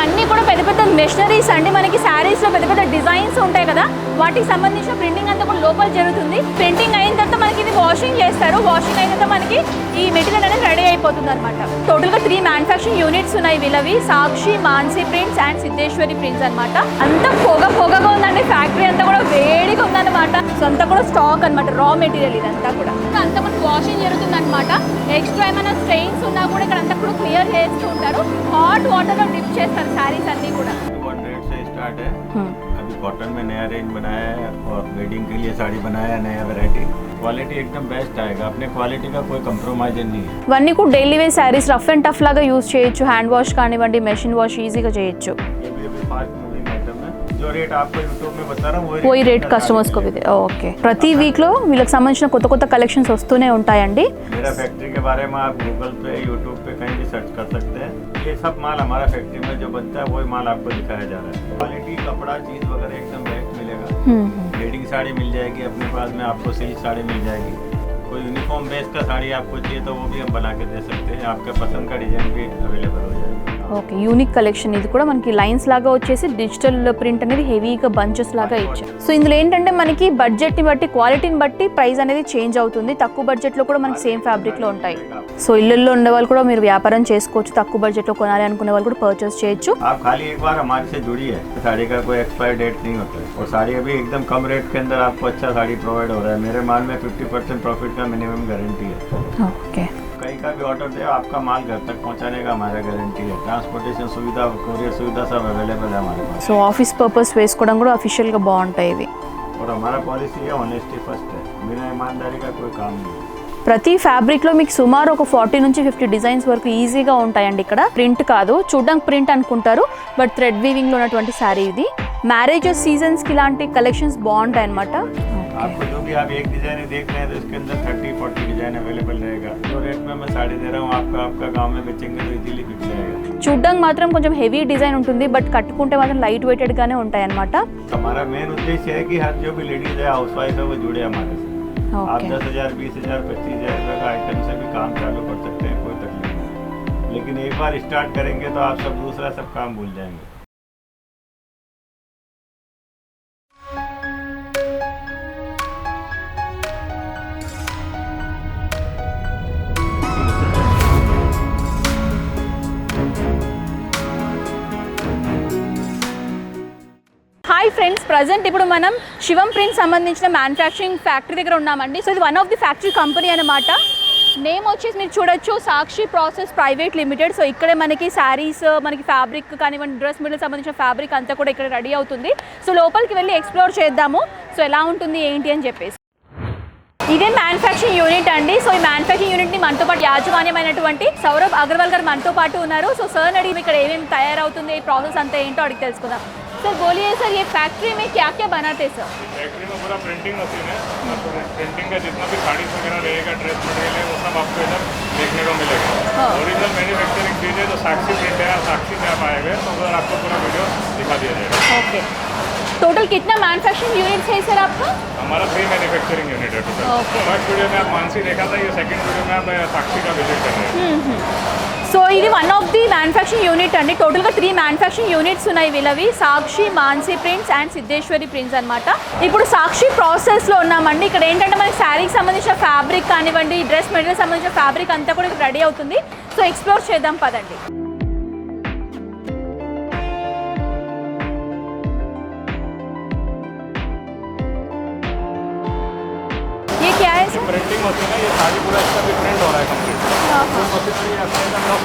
ఇవన్నీ కూడా పెద్ద పెద్ద మెషినరీస్ అండి. మనకి శారీస్ లో పెద్ద పెద్ద డిజైన్స్ ఉంటాయి కదా, వాటికి సంబంధించిన ప్రింటింగ్ అంతా కూడా లోపల జరుగుతుంది. ప్రింటింగ్ అయిన తర్వాత మనకి ఇది వాషింగ్ చేస్తారు. వాషింగ్ అయిన తర్వాత మనకి ఈ మెటీరియల్ అనేది రెడీ అయిపోతుంది అనమాట. టోటల్ గా 3 మ్యానుఫ్యాక్చరింగ్ యూనిట్స్ ఉన్నాయి వీళ్ళవి. Sakshi, Mansi prints and Siddheshwari prints అనమాట. అంతా పొగగా ఉందండి. ఫ్యాక్టరీ అంతా కూడా వేడిగా ఉందన్నమాట. సో అంతా కూడా స్టాక్ అనమాట, రా మెటీరియల్ ఇదంతా కూడా. అంతా మనకి వాషింగ్ జరుగుతుంది అనమాట. ఎక్స్ట్రా ఏమైనా స్ట్రెయిన్స్ ఉన్నా కూడా ఇక్కడ అంతా కూడా క్లియర్ చేస్తూ ఉంటారు. హాట్ వాటర్ లో డిప్ చేస్తారు శారీస్ అన్ని కూడా. अभी कॉटन में नया रेंज बनाया है और वेडिंग के लिए साड़ी बनाया है, नया वैरायटी. क्वालिटी एकदम बेस्ट आएगा. अपने क्वालिटी का कोई कंप्रोमाइज नहीं है. ఇవన్నీ కూడా daily wear saris rough and tough లాగా యూజ్ చేయొచ్చు. హ్యాండ్ వాష్ కానివ్వండి, మెషిన్ వాష్ ఈజీగా చేయొచ్చు. ये भी अभी फास्ट मूविंग आइटम है. जो रेट आपको यूट्यूब में बता रहा हूँ वही रेट कस्टमर्स को भी दे. ఓకే, ప్రతి వీక్ లో వీళ్ళకి సంబంధించిన కొత్త కొత్త కలెక్షన్స్ వస్తూనే ఉంటాయండి. मेरा फैक्ट्री के बारे में आप गूगल पे, यूट्यूब पे कहीं भी सर्च कर सकते हैं. ये सब माल हमारा फैक्ट्री में जो बनता है वही माल आपको दिखाया जा रहा है. क्वालिटी, कपड़ा, चीज वगैरह एकदम बेस्ट मिलेगा. वेडिंग साड़ी मिल जाएगी अपने पास में, आपको सिल्क साड़ी मिल जाएगी. कोई यूनिफॉर्म बेस का साड़ी आपको चाहिए तो वो भी हम बना के दे सकते हैं. आपके पसंद का डिजाइन भी अवेलेबल हो जाएगा. Okay, unique collection. ఇది కూడా మనకి లైన్స్ లాగా వచ్చేసి డిజిటల్ ప్రింట్ అనేది హెవీగా బంచెస్ లాగా ఇచ్చారు. సో ఇందులో ఏంటంటే మనకి బడ్జెట్ని బట్టి, క్వాలిటీని బట్టి ప్రైస్ అనేది చేంజ్ అవుతుంది. తక్కువ బడ్జెట్లో కూడా మనకి సేమ్ ఫ్యాబ్రిక్లో ఉంటాయి. సో ఇళ్ళల్లో ఉండే వాళ్ళు కూడా మీరు వ్యాపారం చేసుకోవచ్చు. తక్కువ బడ్జెట్లో కొనాలి అనుకునే వాళ్ళు కూడా పర్చేస్ చేయొచ్చు. आप खाली एक बार हमारे से जुड़िए. साड़ी का कोई एक्सपायर डेट नहीं होता है और साड़ी अभी एकदम कम रेट के अंदर आपको अच्छा साड़ी प्रोवाइड हो रहा है. मेरे माल में 50% प्रॉफिट का मिनिमम गारंटी है. ఓకే, कहीं का भी ऑर्डर दे, आपका माल घर तक पहुंचाने का हमारा गारंटी है. ट्रांसपोर्टेशन सुविधा, कोरियर सुविधा सब अवेलेबल है हमारे पास. సో ఆఫీస్ పర్పస్ వేసుకోవడం కూడా అఫీషియల్గా బాగుంటాయి ఇవి. और हमारा पॉलिसी है ऑनेस्टी फर्स्ट है. बिना ईमानदारी का कोई काम नहीं. ప్రతి ఫ్యాబ్రిక్లో మీకు సుమారు ఒక 40 నుంచి 50 డిజైన్స్ వరకు ఈజీగా ఉంటాయండి. ఇక్కడ ప్రింట్ కాదు, చూడడానికి ప్రింట్ అనుకుంటారు, బట్ థ్రెడ్ వీవింగ్లో ఉన్నటువంటి శారీ ఇది. మ్యారేజెస్ సీజన్స్కి ఇలాంటి కలెక్షన్స్ బాగుంటాయి అనమాట. आपको जो भी आप एक डिजाइन देख रहे हैं तो इसके अंदर 30-40 डिजाइन अवेलेबल रहेगा. जो रेट में मैं साड़ी दे रहा हूँ आपका गांव में बेचेंगे तो इजीली बिक जाएगा. చూడడానికి మాత్రం కొంచెం హెవీ డిజైన్ ఉంటుంది, బట్ కట్టుకుంటే మాత్రం లైట్ వెయిటెడ్ గానే ఉంటాయి అనమాట. हमारा मेन उद्देश्य है कि हर जो भी लेडीज है, हाउस वाइफ है, वो जुड़े हमारे से. आप 10,000, 20,000, 25,000 रुपये का आइटम से भी काम चालू कर सकते हैं, कोई तकलीफ नहीं. लेकिन एक बार स्टार्ट करेंगे तो आप सब दूसरा सब काम भूल जाएंगे. హాయ్ ఫ్రెండ్స్, ప్రజెంట్ ఇప్పుడు మనం శివం ప్రింట్ సంబంధించిన మ్యానుఫ్యాక్చరింగ్ ఫ్యాక్టరీ దగ్గర ఉన్నామండి. సో ఇది one of the factory company అనమాట. నేమ్ వచ్చేసి మీరు చూడొచ్చు, సాక్షి ప్రాసెస్ ప్రైవేట్ లిమిటెడ్. సో ఇక్కడే మనకి శారీస్, మనకి ఫ్యాబ్రిక్ కానివ్వండి, డ్రెస్ మెటీరియల్ సంబంధించిన ఫ్యాబ్రిక్ అంతా కూడా ఇక్కడ రెడీ అవుతుంది. సో లోపలికి వెళ్ళి ఎక్స్ప్లోర్ చేద్దాము, సో ఎలా ఉంటుంది ఏంటి అని చెప్పేసి. ఇదే మ్యానుఫ్యాక్చరింగ్ యూనిట్ అండి. సో ఈ మ్యానుఫ్యాక్చరింగ్ యూనిట్ని మనతో పాటు యాజమాన్యమైనటువంటి సౌరభ్ అగర్వాల్ గారు మనతో పాటు ఉన్నారు. సో సార్ అడిగి ఇక్కడ ఏమేమి తయారవుతుంది, ఈ ప్రాసెస్ అంతా ఏంటో అడిగి తెలుసుకుందాం. सर बोलिए सर, ये फैक्ट्री में क्या क्या बनाते हैं सर? फैक्ट्री में पूरा प्रिंटिंग मशीन है. आपको प्रिंटिंग का जितना भी साड़ी वगैरह रहेगा, ड्रेस मटेरियल है, वो सब आपको इधर देखने को मिलेगा. ओरिजिनल मैन्युफैक्चरिंग चीज़ है. जो साक्षी प्रिंट है, साक्षी में आप आए हुए तो उधर आपको पूरा वीडियो दिखा दिया जाएगा. ओके, टोटल कितना मैन्युफैक्चरिंग यूनिट्स है सर आपका? हमारा 3 मैन्युफैक्चरिंग यूनिट है टोटल. फर्स्ट वीडियो में आप मानसी देखा था, ये सेकंड वीडियो में आप साक्षी का विजिट कर रहे हैं. సో ఇది one of the manufacturing unit అండి. టోటల్గా 3 మ్యానుఫ్యాక్చరింగ్ యూనిట్స్ ఉన్నాయి వీళ్ళవి. Sakshi, Mansi prints and Siddheshwari prints అనమాట. ఇప్పుడు సాక్షి ప్రాసెస్లో ఉన్నామండి. ఇక్కడ ఏంటంటే మనకి శారీకి సంబంధించిన ఫ్యాబ్రిక్ కానివ్వండి, డ్రెస్ మెటీరియల్ సంబంధించిన ఫ్యాబ్రిక్ అంతా కూడా ఇక్కడ రెడీ అవుతుంది. సో ఎక్స్ప్లోర్ చేద్దాం పదండి. ये क्या है सर? प्रिंटिंग मशीन है. ये साड़ी पूरा इसका भी प्रिंट हो रहा है कंप्लीट.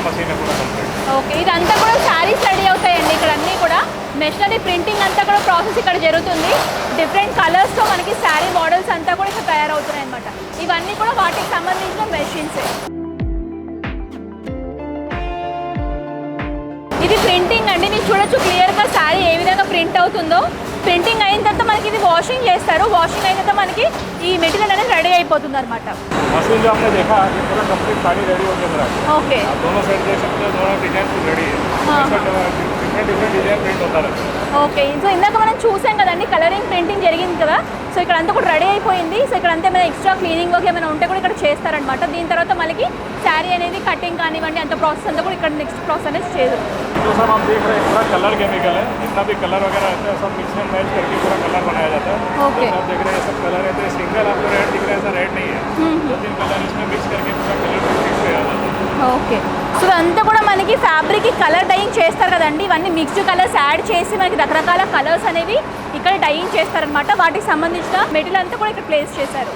मशीन है पूरा कंप्लीट. ఓకే, ఇదంతా కూడా శారీస్ రెడీ అవుతాయండి. ఇక్కడ అన్నీ కూడా మెషినరీ ప్రింటింగ్ అంతా కూడా ప్రాసెస్ ఇక్కడ జరుగుతుంది. డిఫరెంట్ కలర్స్తో మనకి శారీ మోడల్స్ అంతా కూడా ఇక్కడ తయారవుతున్నాయి అనమాట. ఇవన్నీ కూడా వాటికి సంబంధించిన మెషిన్సే. ఇది ప్రింటింగ్ అండి. మీరు చూడొచ్చు క్లియర్గా శారీ ఏ విధంగా ప్రింట్ అవుతుందో. ప్రింటింగ్ అయిన తర్వాత మనకి ఇది వాషింగ్ చేస్తారు. వాషింగ్ అయిన తర్వాత మనకి ఈ మెటీరియల్ అనేది రెడీ అయిపోతుంది అనమాట. मशीन जो आपने देखा, ये पूरा कंप्लीट साड़ी रेडी हो गया. ఓకే, आप दोनों साइड देख सकते हो, दोनों डिजाइन रेडी है. डिफरेंट डिफरेंट डिजाइन प्रिंट होता रहता है. ఓకే సో ఇందాక మనం చూసాం కదండి కలరింగ్ ప్రింటింగ్ జరిగింది కదా సో ఇక్కడ అంతా కూడా రెడీ అయిపోయింది సో ఇక్కడ అంతా ఏమైనా ఎక్స్ట్రా క్లీనింగ్ వర్క్ ఏమైనా ఉంటే కూడా ఇక్కడ చేస్తారనమాట దీని తర్వాత మనకి శారీ అనేది కటింగ్ కానివ్వండి అంత ప్రాసెస్ అంతా కూడా ఇక్కడ నెక్స్ట్ ప్రాసెస్ అనేది చేయదు जो सब हम देख रहे हैं पूरा कलर केमिकल है, जितना भी कलर वगैरह रहता है सब मिक्स एंड मैच करके पूरा कलर बनाया जाता है. ओके. जैसे आप देख रहे हैं सब कलर रहते हैं, सिंगल आपको रेड दिख रहा है, ऐसा रेड नहीं है. 2-3 कलर इसमें मिक्स करके पूरा कलर फिक्स किया जाता है. ఓకే సో ఇదంతా కూడా మనకి ఫ్యాబ్రిక్కి కలర్ డైయింగ్ చేస్తారు కదండి ఇవన్నీ మిక్స్డ్ కలర్స్ యాడ్ చేసి మనకి రకరకాల కలర్స్ అనేవి ఇక్కడ డైయింగ్ చేస్తారనమాట వాటికి సంబంధించిన మెటీరియల్ అంతా కూడా ఇక్కడ ప్లేస్ చేశారు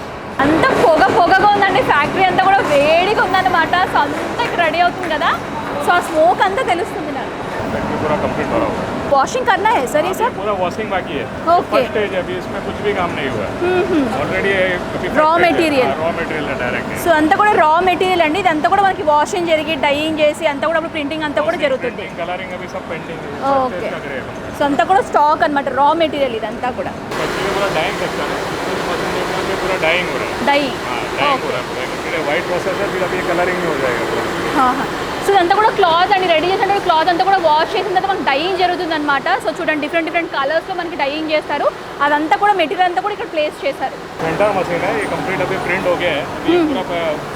అంతా పొగగా ఉందండి ఫ్యాక్టరీ అంతా కూడా వేడిగా ఉందన్నమాట సో అంతా ఇక్కడ రెడీ అవుతుంది కదా సో ఆ స్మోక్ అంతా తెలుస్తుంది నాకు फैक्ट्री पूरा कंप्लीट हो रहा है. వాషింగ్ करना है सर ये सब पूरा वॉशिंग बाकी है. ओके. फर्स्ट स्टेज है, अभी इसमें कुछ भी काम नहीं हुआ है. Already Raw material. Raw material है डायरेक्ट. సో అంతా కూడా రా మెటీరియల్ అండి ఇదంతా కూడా మనకి వాషింగ్ జరిగి డైయింగ్ చేసి అంతా కూడా ప్రింటింగ్ అంతా కూడా జరుగుతుంది कलरिंग अभी सब पेंडिंग है. ఓకే సో అంతా కూడా స్టాక్ అన్నమాట రా మెటీరియల్ ఇదంతా కూడా एक्चुअली पूरा डाइंग सेक्शन है. कुछ मशीन देखने में पूरा डाइंग हो रहा है. డై हाँ डाइंग हो रहा है पूरा. फिर वाइट प्रोसेस है, फिर अभी कलरिंग में हो जाएगा पूरा. సో ఇదంతా కూడా క్లాత్ అండి రెడీ చేసిన క్లాత్ అంతా కూడా వాష్ చేసిన తర్వాత మనకి డైయింగ్ జరుగుతుంది అనమాట సో చూడండి డిఫరెంట్ డిఫరెంట్ కలర్స్లో మనకి డైయింగ్ చేస్తారు అదంతా కూడా మెటీరియల్ అంతా కూడా ఇక్కడ ప్లేస్ చేశారు प्रिंटर मशीन है, ये कंप्लीट अभी प्रिंट हो गया है. अभी पूरा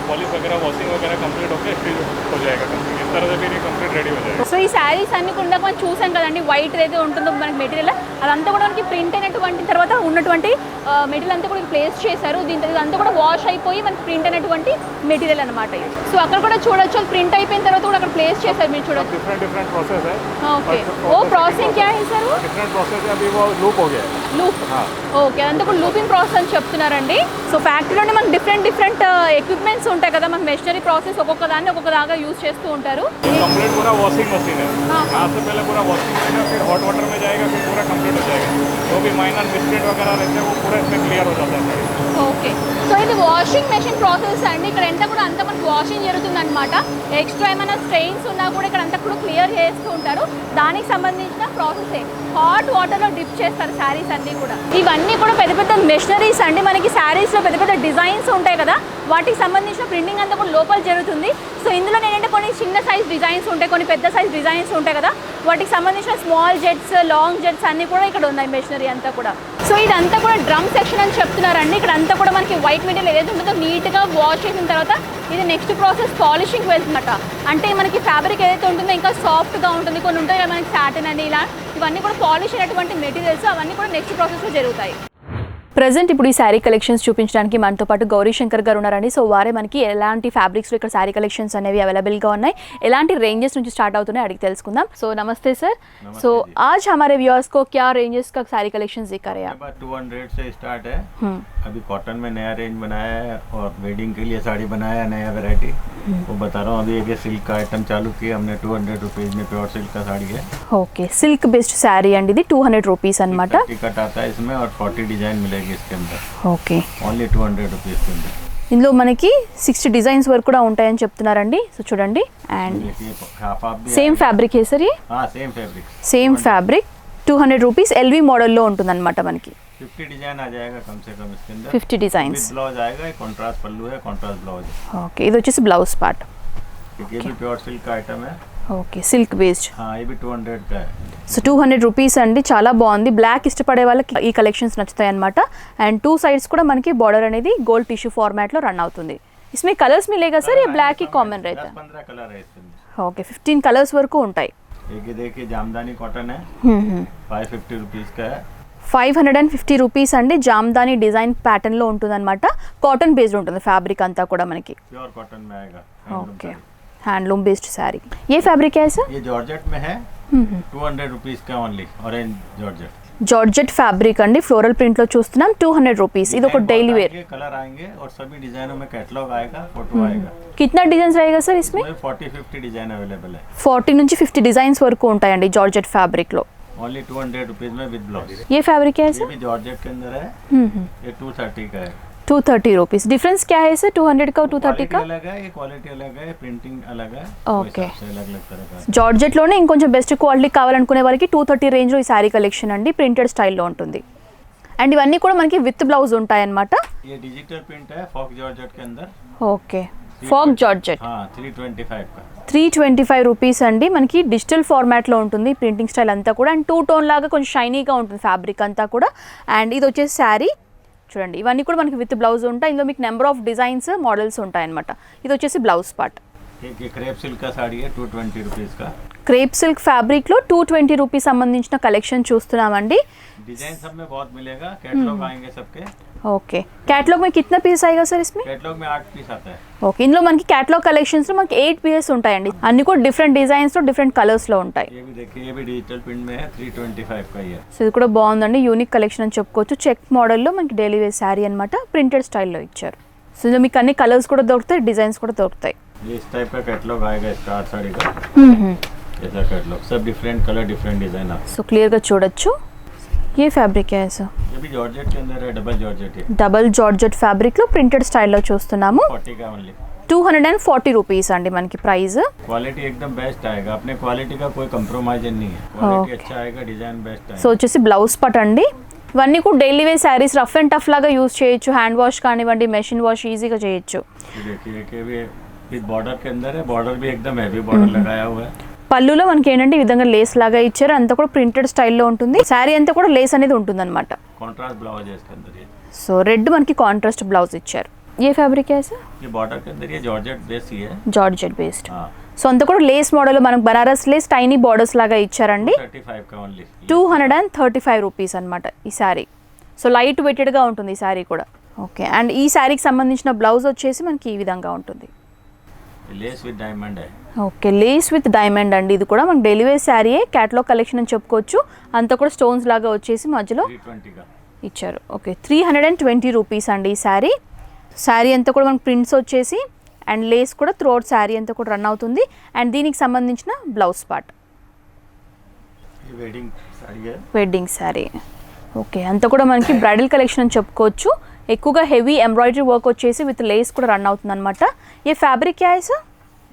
पॉलिश वगैरह वॉशिंग वगैरह कंप्लीट होकर फिर हो जाएगा. इस तरह से फिर ये कंप्लीट रेडी हो जाएगा. సో ఈ శారీస్ అన్ని కూడా మనం చూసాం కదండి వైట్ ఏదో ఉంటుందో మనకి మెటీరియల్ అదంతా కూడా మనకి ప్రింట్ అయినటువంటి తర్వాత ఉన్నటువంటి మెటీరియల్ అంతా కూడా ప్లేస్ చేశారు దీంతో ఇదంతా కూడా వాష్ అయిపోయి మనకి ప్రింట్ అయినటువంటి మెటీరియల్ అనమాట సో అక్కడ కూడా చూడొచ్చు ప్రింట్ అయిపోయిన తర్వాత కూడా అక్కడ ప్లేస్ చేశారు మీరు చూడొచ్చు डिफरेंट डिफरेंट प्रोसेस है. ఓకే ఓ ప్రాసెసింగ్ క్యా है सर डिफरेंट प्रोसेस है, अभी वो लूप हो गया है. లూప్ हाँ ఓకే అదంతా కూడా లూపింగ్ ప్రాసెస్ అని చెప్తున్నారండి సో ఫ్యాక్టరీలోనే మనకి డిఫరెంట్ డిఫరెంట్ ఎక్విప్మెంట్స్ ఉంటాయి కదా మనకి మెషినరీ ప్రాసెస్ ఒక్కొక్క దాన్ని ఒక్కొక్క దాకా యూజ్ చేస్తూ ఉంటారు कंप्लीट पूरा वॉशिंग मशीन है. हाँ. यहाँ से पहले पूरा वॉशिंग मशीन है, फिर हॉट वाटर में जाएगा, फिर पूरा कंप्लीट हो जाएगा. जो भी माइनर मिस्टेक वगैरह रहते हैं वो पूरा इसमें क्लियर हो जाता है. ఓకే సో ఇది వాషింగ్ మెషిన్ ప్రాసెస్ అండి ఇక్కడ ఎంత కూడా అంతా మనకి వాషింగ్ జరుగుతుంది అనమాట ఎక్స్ట్రా ఏమైనా స్ట్రెయిన్స్ ఉన్నా కూడా ఇక్కడ అంతా కూడా క్లియర్ చేస్తూ ఉంటారు దానికి సంబంధించిన ప్రాసెస్ హాట్ వాటర్లో డిప్ చేస్తారు శారీస్ అన్నీ కూడా ఇవన్నీ కూడా పెద్ద పెద్ద మెషినరీస్ అండి మనకి శారీస్లో పెద్ద పెద్ద డిజైన్స్ ఉంటాయి కదా వాటికి సంబంధించిన ప్రింటింగ్ అంతా కూడా లోపల జరుగుతుంది సో ఇందులో ఏంటంటే కొన్ని చిన్న సైజ్ డిజైన్స్ ఉంటాయి కొన్ని పెద్ద సైజ్ డిజైన్స్ ఉంటాయి కదా వాటికి సంబంధించిన స్మాల్ జెట్స్ లాంగ్ జెట్స్ అన్నీ కూడా ఇక్కడ ఉన్నాయి మెషినరీ అంతా కూడా సో ఇదంతా కూడా డ్రమ్ సెక్షన్ అని చెప్తున్నారండి ఇక్కడ అంతా కూడా మనకి వైట్ మెటీరియల్ ఏదైతే ఉంటుందో నీట్గా వాష్ చేసిన తర్వాత ఇది నెక్స్ట్ ప్రాసెస్ పాలిషింగ్ వెళ్తుందట అంటే మనకి ఫ్యాబ్రిక్ ఏదైతే ఉంటుందో ఇంకా సాఫ్ట్గా ఉంటుంది కొన్ని ఉంటాయి కదా మనకి సాటిన్ అని ఇలా ఇవన్నీ కూడా పాలిష్ అయినటువంటి మెటీరియల్స్ అవన్నీ కూడా నెక్స్ట్ ప్రాసెస్లో జరుగుతాయి ప్రజెంట్ ఇప్పుడు ఈ శారీ కలెక్షన్స్ చూపించడానికి మనతో పాటు గౌరీ శంకర్ గారు ఉన్నారండి సో వారే మనకి ఎలాంటి ఫ్యాబ్రిక్స్లో ఇక్కడ శారీ కలెక్షన్స్ అనేవి అవైలబుల్గా ఉన్నాయి ఎలాంటి రేంజెస్ నుంచి స్టార్ట్ అవుతున్నాయి అడిగి తెలుసుకుందాం సో నమస్తే सर సో आज हमारे व्यूअर्स को क्या रेंजेस का सारी कलेक्शंस दिखा रहे हैं आप 200 से स्टार्ट है. अभी कॉटन में नया रेंज बनाया है और वेडिंग के लिए साड़ी बनाया है नया वैरायटी वो बता रहा हूँ. अभी एक सिल्क का आइटम चालू किया हमने 200 रुपीज़ में प्योर सिल्क का साड़ी है. ఓకే సిల్క్ బేస్డ్ శారీ అండి ఇది 200 రూపీస్ అనమాట टिकट आता है इसमें और 40 डिजाइन मिलेगी इसके अंदर. ఓకే ओनली 200 रुपीज़ के अंदर. ఇందులో మనకి 60 డిజైన్స్ వరకు కూడా ఉంటాయని చెప్తున్నారండి సో చూడండి అండ్ देखिए हाफ हाफ भी సేమ్ ఫ్యాబ్రిక్ है सर ये हाँ same fabric same fabric 200 rupees ఎల్వి మోడల్లో ఉంటుందన్నమాట మనకి 50 डिजाइन आ जाएगा कम से कम इसके अंदर. 50 डिजाइన్స్ विद ब्लाउज आएगा, कॉन्ट्रास्ट पल्लू है, कॉन्ट्रास्ट ब्लाउज है. ఓకే ఇది వచ్చేసి బ్లౌజ్ పార్ట్ ये भी प्योर सिल्क का आइटम है. ఓకే సిల్క్ బేస్డ్ हाँ ये भी 200 का है. సో 200 రూపీస్ అండి చాలా బాగుంది బ్లాక్ ఇష్టపడే వాళ్ళకి ఈ కలెక్షన్స్ నచ్చుతాయి అనమాట అండ్ టూ సైడ్స్ కూడా మనకి బార్డర్ అనేది గోల్డ్ టిష్యూ ఫార్మాట్లో రన్ అవుతుంది इसमें कलर्स मिलेगा सर ये ब्लैक ही कॉमन रहता है 10-15 कलर है इसके अंदर. ఓకే 15 కలర్స్ వరకు ఉంటాయి एक ये देखिए जामदानी कॉटन है 550 रुपीज़ का है. 550 రూపీస్ అండి జామ్దాని డిజైన్ ప్యాటర్న్లో ఉంటుందన్నమాట కాటన్ బేస్డ్ ఉంటుంది ఫ్యాబ్రిక్ అంతా కూడా మనకి प्योर कॉटन में आएगा. ఓకే హ్యాండ్లూమ్ బేస్డ్ శారీ ఏ ఫ్యాబ్రిక్ है सर ये जॉर्जेट में है 200 रुपीज़ का only orange georgette. Georgette fabric అండి ఫ్లోరల్ ప్రింట్లో చూస్తున్నాం 200 రూపీస్ ఇది ఒక డైలీ వేర్ कलर आएंगे और सभी डिजाइनों में कैटलॉग आएगा, फोटो आएगा. कितना डिजाइन रहेगा सर इसमें 40-50 डिजाइन अवेलेबल है. 40 నుంచి 50 డిజైన్స్ వరకు ఉంటాయండి జార్జెట్ ఫ్యాబ్రిక్ లో ओनली 200 रुपीज़ में विद ब्लाउज. ये फैब्रिक है ये सर भी जॉर्जेट के अंदर है. ये 230 का है. 230 రూపీస్ डिफरेंस क्या है सर 200 का 230 क्वालिटी का अलग है, ये क्वालिटी अलग है, प्रिंटिंग अलग है. ओके. अलग अलग तरह का. జార్జెట్ లోనే ఇంకొంచెం బెస్ట్ క్వాలిటీ కావాలనుకునే వాళ్ళకి 230 రేంజ్ లో ఈ శారీ కలెక్షన్ అండి ప్రింటెడ్ స్టైల్లో ఉంటుంది అండ్ ఇవన్నీ కూడా మనకి విత్ బ్లౌజ్ ఉంటాయి అన్నమాట ये डिजिटल प्रिंट है फॉक जॉर्जेट के अंदर. ఓకే ఫాక్ జార్జెట్ हाँ 325 का. 325 రూపీస్ అండి. మనకి డిజిటల్ ఫార్మాట్లో ఉంటుంది ప్రింటింగ్ స్టైల్ అంతా కూడా. అండ్ 2 టోన్ లాగా కొంచెం షైనీగా ఉంటుంది ఫ్యాబ్రిక్ అంతా కూడా. అండ్ ఇది వచ్చేసి శారీ చూడండి, ఇవన్నీ కూడా మనకి విత్ బ్లౌజ్ ఉంటాయి. ఇందులో మీకు నెంబర్ ఆఫ్ డిజైన్స్ మోడల్స్ ఉంటాయి అనమాట. ఇది వచ్చేసి బ్లౌజ్ పార్ట్. क्रेप सिल्क का साड़ी है 220 रुपीज़ का. క్రేప్ సిల్క్ ఫ్యాబ్రిక్లో 220 రూపీస్ సంబంధించిన కలెక్షన్ చూస్తున్నామండి. डिजाइन सब में बहुत मिलेगा. कैटलॉग आएंगे सबके. ఓకే, कैटलॉग में कितना पीस आएगा सर इसमें? कैटलॉग में 8 पीस आता है. ఓకే, ఇందులో మనకి कैटलॉग కలెక్షన్స్లో మనకి 8 పీసెస్ ఉంటాయండి. అన్ని కూడా డిఫరెంట్ డిజైన్స్లో డిఫరెంట్ కలర్స్లో ఉంటాయి. ये भी देखिए, ये भी डिजिटल प्रिंट में है. 325 का ही है. సో ఇది కూడా బాగుందండి, యూనిక్ కలెక్షన్ అని చెప్పుకోవచ్చు. చెక్ మోడల్లో మనకి డైలీ వేర్ శారీ అనమాట, ప్రింటెడ్ స్టైల్లో ఇచ్చారు. సో ఇందులో మీకు అన్ని కలర్స్ కూడా దొరుకుతాయి, డిజైన్స్ కూడా దొరుకుతాయి. ये इस टाइप का कैटलॉग आएगा इसका साड़ी का. ऐसा कैटलॉग सब डिफरेंट कलर डिफरेंट डिजाइन आप. సో క్లియర్గా చూడొచ్చు. ఏ ఫ్యాబ్రిక్ है सर? ये भी जॉर्जेट के अंदर है. डबल जॉर्जेट है. డబల్ జార్జెట్ ఫ్యాబ్రిక్లో ప్రింటెడ్ స్టైల్లో చూస్తున్నాము. 40 का ओनली. 240 రూపీస్ అండి మనకి ప్రైస్. क्वालिटी एकदम बेस्ट आएगा. अपने क्वालिटी का कोई कंप्रोमाइज नहीं है. क्वालिटी अच्छा आएगा, डिजाइन बेस्ट సో आएगा. వచ్చేసి బ్లౌజ్ పట్ అండి. ఇవన్నీ కూడా daily wear saris, rough and tough లాగా యూజ్ చేయొచ్చు. హ్యాండ్ వాష్ కానివ్వండి, మెషిన్ వాష్ ఈజీగా చేయొచ్చు. ये देखिए कि भी विद बॉर्डर के अंदर है. बॉर्डर भी एकदम हैवी बॉर्डर लगाया हुआ है. పళ్ళులో మనకి ఏంటంటే ఈ విధంగా లేస్ లాగా ఇచ్చారు. అంతా కూడా ప్రింటెడ్ స్టైల్లో ఉంటుంది. శారీ అంతా కూడా లేస్ అనేది ఉంటుంది అనమాట. कॉन्ट्रास्ट ब्लाउज है इसके अंदर. ये సో రెడ్ మనకి కాంట్రాస్ట్ బ్లౌజ్ ఇచ్చారు. ఏ ఫ్యాబ్రిక్ है सर? ये बॉर्डर के अंदर ये जॉर्जेट बेस ही है. Georgette based. हाँ. సో అంతా కూడా లేస్ మోడల్, మనకు బనారస్ లేస్ టైనీ బార్డర్స్ లాగా ఇచ్చారండి. 35 का ओनली. 235 రూపీస్ అనమాట ఈ శారీ. సో లైట్ వెయిటెడ్గా ఉంటుంది ఈ శారీ కూడా. ఓకే, అండ్ ఈ శారీకి సంబంధించిన బ్లౌజ్ వచ్చేసి మనకి ఈ విధంగా ఉంటుంది. लेस विद डायमंड है. ఓకే, లేస్ విత్ డైమండ్ అండి. ఇది కూడా మనకి డైలీ వేర్ శారీయే, క్యాటలాగ్ కలెక్షన్ అని చెప్పుకోవచ్చు. అంతా కూడా స్టోన్స్ లాగా వచ్చేసి మధ్యలో 320 का. ఇచ్చారు. ఓకే, 320 రూపీస్ అండి ఈ శారీ. శారీ అంతా కూడా మనకి ప్రింట్స్ వచ్చేసి అండ్ లేస్ కూడా త్రూఅవుట్ శారీ అంతా కూడా రన్ అవుతుంది. అండ్ దీనికి సంబంధించిన బ్లౌజ్ పార్ట్. ये वेडिंग साड़ी है. వెడ్డింగ్ శారీ. ఓకే, అంతా కూడా మనకి బ్రైడల్ కలెక్షన్ అని చెప్పుకోవచ్చు. ఎక్కువగా హెవీ ఎంబ్రాయిడరీ వర్క్ వచ్చేసి విత్ లేస్ కూడా రన్ అవుతుంది అనమాట. ఏ ఫ్యాబ్రిక్ క్యా హై సర్?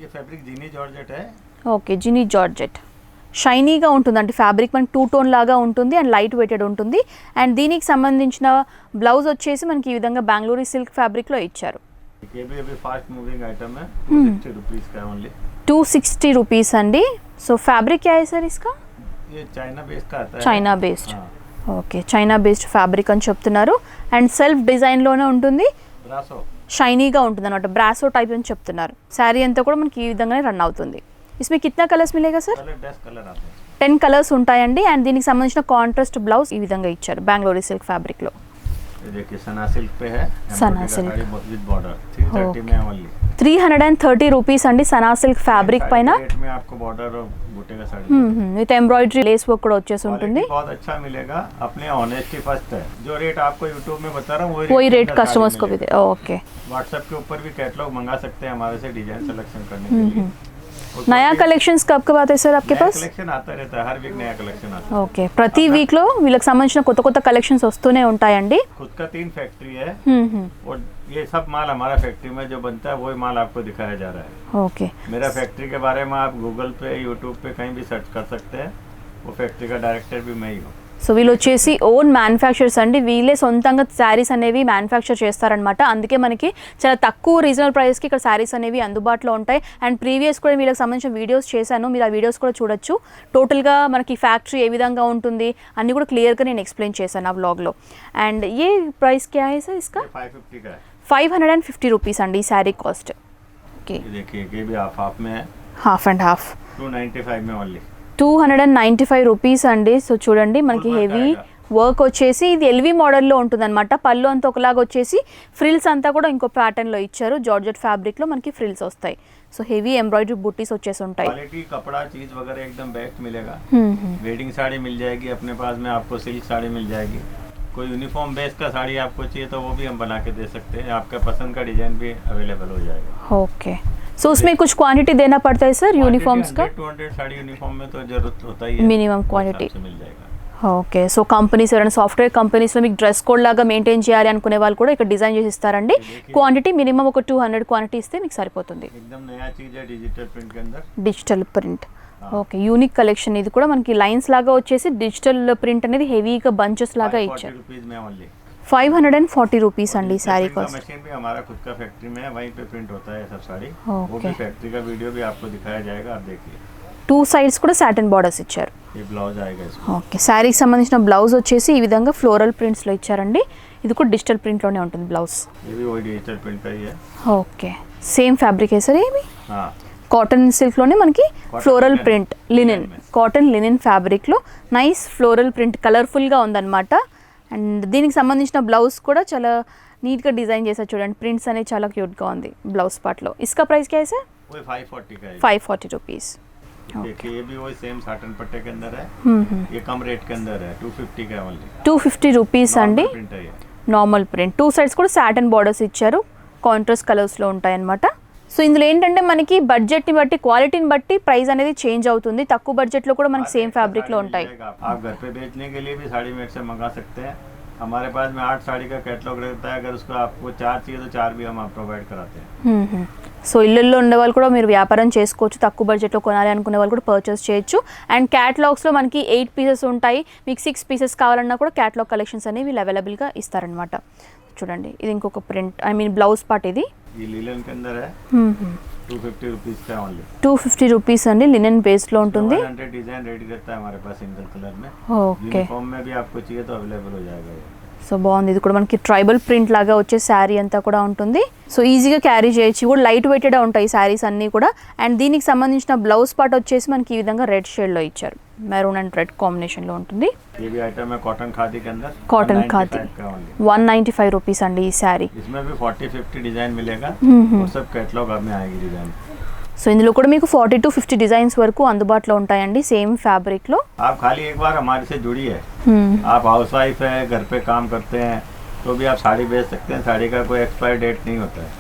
ये फैब्रिक जीनी जॉर्जेट है. ఓకే, జినీ జార్జెట్. షైనీగా ఉంటుందండి ఫ్యాబ్రిక్, మనకి 2 టోన్ లాగా ఉంటుంది అండ్ లైట్ వెయిటెడ్ ఉంటుంది. అండ్ దీనికి సంబంధించిన బ్లౌజ్ వచ్చేసి మనకి ఈ విధంగా బెంగళూరు సిల్క్ ఫ్యాబ్రిక్లో ఇచ్చారు. ये भी अभी फास्ट मूविंग आइटम है. 260 रुपीज़ का ओनली. 260 రూపీస్ అండి. సో ఫ్యాబ్రిక్ క్యా హై సర్ ఇస్కా? ये चाइना बेस का आता है. China based. हाँ. ఓకే, చైనా బేస్డ్ ఫ్యాబ్రిక్ అని చెప్తున్నారు. అండ్ సెల్ఫ్ డిజైన్లోనే ఉంటుంది, ब्रासो. షైనీగా ఉంటుంది అనమాట. బ్రాసో టైప్ అని చెప్తున్నారు. శారీ అంతా కూడా మనకి ఈ విధంగానే రన్ అవుతుంది. इसमें कितना कलर्स मिलेगा सर? कलर 10 कलर आते हैं. 10 కలర్స్ ఉంటాయండి. అండ్ దీనికి సంబంధించిన కాంట్రాస్ట్ బ్లౌజ్ ఈ విధంగా ఇచ్చారు బెంగళూరు సిల్క్ ఫ్యాబ్రిక్లో. ये देखिए सना सिल्क पे है. सना एम्ब्रॉयडरी का सिल्क. साड़ी विद बॉर्डर 330 में ओनली. 330 రూపీస్ అండి సనా సిల్క్ ఫ్యాబ్రిక్ పైన. रेट में आपको बॉर्डर और बूटे का sari with embroidery lace work కూడా వచ్చేసి ఉంటుంది. क्वालिटी बहुत अच्छा मिलेगा. अपने ऑनेस्टी फर्स्ट है. जो रेट आपको यूट्यूब में बता रहा हूँ वही रेट कस्टमर्स को भी दे. ओके, व्हाट्सएप के ऊपर भी कैटलॉग मंगा सकते हैं हमारे से डिजाइन सिलेक्शन करने के लिए. నయా కలెక్షన్స్ కబ్ కబ్ ఆతాయి సార్ आपके पास? कलेक्शन आता रहता है. हर वीक नया कलेक्शन आता है. ఓకే, ప్రతి వీక్లో వీళ్ళకి సంబంధించిన కొత్త కొత్త కలెక్షన్స్ వస్తూనే ఉంటాయండి. खुद का 3 फैक्ट्री है. और ये सब माल हमारा फैक्ट्री में जो बनता है वही माल आपको दिखाया जा रहा है. ఓకే, मेरा फैक्ट्री के बारे में आप गूगल पे यूट्यूब पे कहीं भी सर्च कर सकते हैं. वो फैक्ट्री का डायरेक्टर भी मैं ही हूँ. సో వీళ్ళు వచ్చేసి ఓన్ మ్యానుఫ్యాక్చర్స్ అండి. వీళ్ళే సొంతంగా శారీస్ అనేవి మ్యానుఫ్యాక్చర్ చేస్తారనమాట. అందుకే మనకి చాలా తక్కువ రీజనబుల్ ప్రైస్కి ఇక్కడ శారీస్ అనేవి అందుబాటులో ఉంటాయి. అండ్ ప్రీవియస్ కూడా వీళ్ళకి సంబంధించిన వీడియోస్ చేశాను, మీరు ఆ వీడియోస్ కూడా చూడొచ్చు. టోటల్గా మనకి ఫ్యాక్టరీ ఏ విధంగా ఉంటుంది అన్నీ కూడా క్లియర్గా నేను ఎక్స్ప్లెయిన్ చేశాను ఆ వ్లాగ్లో. అండ్ ఏ ప్రైస్ క్యా హై సార్ ఇస్కా? 550 का है. 550 రూపీస్ అండి ఈ శారీ కాస్ట్. ఓకే, ये देखिए ये भी हाफ में है. Half and half. 295 में ओनली. 295 రూపీస్ అండి. సో చూడండి మనకి హెవీ వర్క్ వచ్చేసి ఇది ఎల్వి మోడల్లో ఉంటుందన్నమాట. పళ్ళు అంతా ఒకలాగా వచ్చేసి ఫ్రిల్స్ అంతా కూడా ఇంకో ప్యాటర్న్లో ఇచ్చారు. జార్జెట్ ఫ్యాబ్రిక్లో మనకి ఫ్రిల్స్ వస్తాయి. సో హెవీ ఎంబ్రాయిడరీ బుట్టీస్ వచ్చేసి ఉంటాయి. क्वालिटी कपड़ा चीज वगैरह एकदम बेस्ट मिलेगा. वेडिंग साड़ी मिल जाएगी अपने पास में. आपको सिल्क साड़ी मिल जाएगी. कोई यूनिफॉर्म बेस का साड़ी आपको चाहिए तो वो भी हम बना के दे सकते हैं. आपका पसंद का डिजाइन भी अवेलेबल हो जाएगा. ओके, सो उसमें कुछ क्वांटिटी देना पड़ता है सर यूनिफॉर्म्स का? 200 साड़ी यूनिफॉर्म में तो जरूरत होता ही है. मिनिमम क्वांटिटी मिल जाएगा. ఓకే, సో కంపెనీస్ ఎవరైనా సాఫ్ట్వేర్ కంపెనీస్లో మీకు డ్రెస్ కోడ్ లాగా మెయింటైన్ చేయాలి అనుకునే వాళ్ళు కూడా ఇక్కడ డిజైన్ చేసి ఇస్తారండి. క్వాంటిటీ మినిమం ఒక 200 క్వాంటిటీ ఇస్తే మీకు సరిపోతుంది. एकदम नया चीज है डिजिटल प्रिंट के अंदर. Digital print. Okay, unique collection. ఇది కూడా మనకి లైన్స్ లాగా వచ్చేసి డిజిటల్ ప్రింట్ అనేది హెవీగా బంచెస్ లాగా ఇచ్చారు. 40 रुपीस में ओनली. 540 రూపీస్ అండి ఈ శారీ కాస్ట్. मशीन भी हमारा खुद का फैक्ट्री में है, वहीं पे प्रिंट होता है सब साड़ी. वो ఓకే, भी फैक्ट्री का वीडियो भी आपको दिखाया जाएगा, आप देखिए. 2 సైడ్స్ కూడా సాటిన్ బార్డర్స్ ఇచ్చారు. ये ब्लाउज आएगा इसमें. ఓకే, శారీకి సంబంధించిన బ్లౌజ్ వచ్చేసి ఈ విధంగా ఫ్లోరల్ ప్రింట్స్లో ఇచ్చారండి. ఇది కూడా డిజిటల్ ప్రింట్లోనే ఉంటుంది బ్లౌజ్. ये भी वही डिजिटल प्रिंट का ही है. ఓకే, సేమ్ ఫ్యాబ్రిక్ సార్ ఏమి? हाँ, కాటన్ సిల్క్లోనే మనకి floral linen. Print, linen, cotton linen ఫ్యాబ్రిక్లో నైస్ ఫ్లోరల్ ప్రింట్ కలర్ఫుల్గా ఉందన్నమాట. అండ్ దీనికి సంబంధించిన బ్లౌజ్ కూడా చాలా నీట్గా డిజైన్ చేశారు చూడండి. ప్రింట్స్ అనేవి చాలా క్యూట్గా ఉంది బ్లౌజ్ పార్ట్లో. इसका प्राइस क्या है सर? वही 540 का है. 540 रुपीज़. देखिए ये भी वही सेम साटन पट्टे के अंदर है. ये कम रेट के अंदर है, 250 का ओनली. 250 రూపీస్ అండి. प्रिंट है ये. నార్మల్ ప్రింట్, 2 సైడ్స్ కూడా సాటిన్ బార్డర్స్ ఇచ్చారు, కాంట్రాస్ట్ కలర్స్లో ఉంటాయన్నమాట. సో ఇందులో ఏంటంటే మనకి బడ్జెట్ని బట్టి, క్వాలిటీని బట్టి ప్రైస్ అనేది చేంజ్ అవుతుంది. తక్కువ బడ్జెట్లో కూడా మనకి సేమ్ ఫ్యాబ్రిక్లో ఉంటాయి. आप घर पे बेचने के लिए भी साड़ी मेरे से मंगा सकते हैं. हमारे पास में 8 साड़ी का कैटलॉग रहता है. अगर उसको आपको 4 चाहिए तो 4 भी हम आप प्रोवाइड कराते हैं. సో ఇళ్ళల్లో ఉండే వాళ్ళు కూడా మీరు వ్యాపారం చేసుకోవచ్చు, తక్కువ బడ్జెట్లో కొనాలి అనుకునే వాళ్ళు కూడా పర్చేస్ చేయొచ్చు. అండ్ క్యాటలాగ్స్లో మనకి 8 పీసెస్ ఉంటాయి. మీకు 6 పీసెస్ కావాలన్నా కూడా క్యాటలాగ్ కలెక్షన్స్ అనేవి వీళ్ళు అవైలబుల్గా ఇస్తారనమాట. చూడండి, ఇది ఇంకొక print, I mean blouse part. ఇది ये लिनन के अंदर है. 250 रुपीज़ का ओनली. 250 రూపీస్ అండి. లినెన్ బేస్లో ఉంటుంది. 100 डिजाइन रेडी रहता है हमारे पास सिंगल कलर में. ఓకే, यूनिफॉर्म में भी आपको चाहिए तो अवेलेबल हो जाएगा ये. సో బాగుంది. ఇది కూడా మనకి ట్రైబల్ ప్రింట్ లాగా వచ్చే శారీ అంతా కూడా ఉంటుంది. సో ఈజీగా క్యారీ చేయొచ్చు. కూడా లైట్ వెయిటెడ్ ఉంటాయి శారీస్ అన్నీ కూడా. అండ్ దీనికి సంబంధించిన బ్లౌజ్ పార్ట్ వచ్చేసి మనకి ఈ విధంగా రెడ్ షేడ్లో ఇచ్చారు. మెరూన్ అండ్ రెడ్ కాంబినేషన్లో ఉంటుంది. ये भी आइटम है कॉटन खादी के अंदर. कॉटन 195 खादी. का only. 195 రూపీస్ అండి ఈ శారీ. इसमें भी 40-50 डिजाइन मिलेगा. वो सब कैटलॉग में आएगी डिजाइन. సో ఇందులో కూడా మీకు 40 to 50 డిజైన్స్ వరకు అందుబాటులో ఉంటాయండి సేమ్ ఫ్యాబ్రిక్లో. आप खाली एक बार हमारे से जुड़िए. आप हाउस वाइफ है, घर पे काम करते हैं, तो भी आप साड़ी बेच सकते हैं. साड़ी का कोई एक्सपायर डेट नहीं होता है.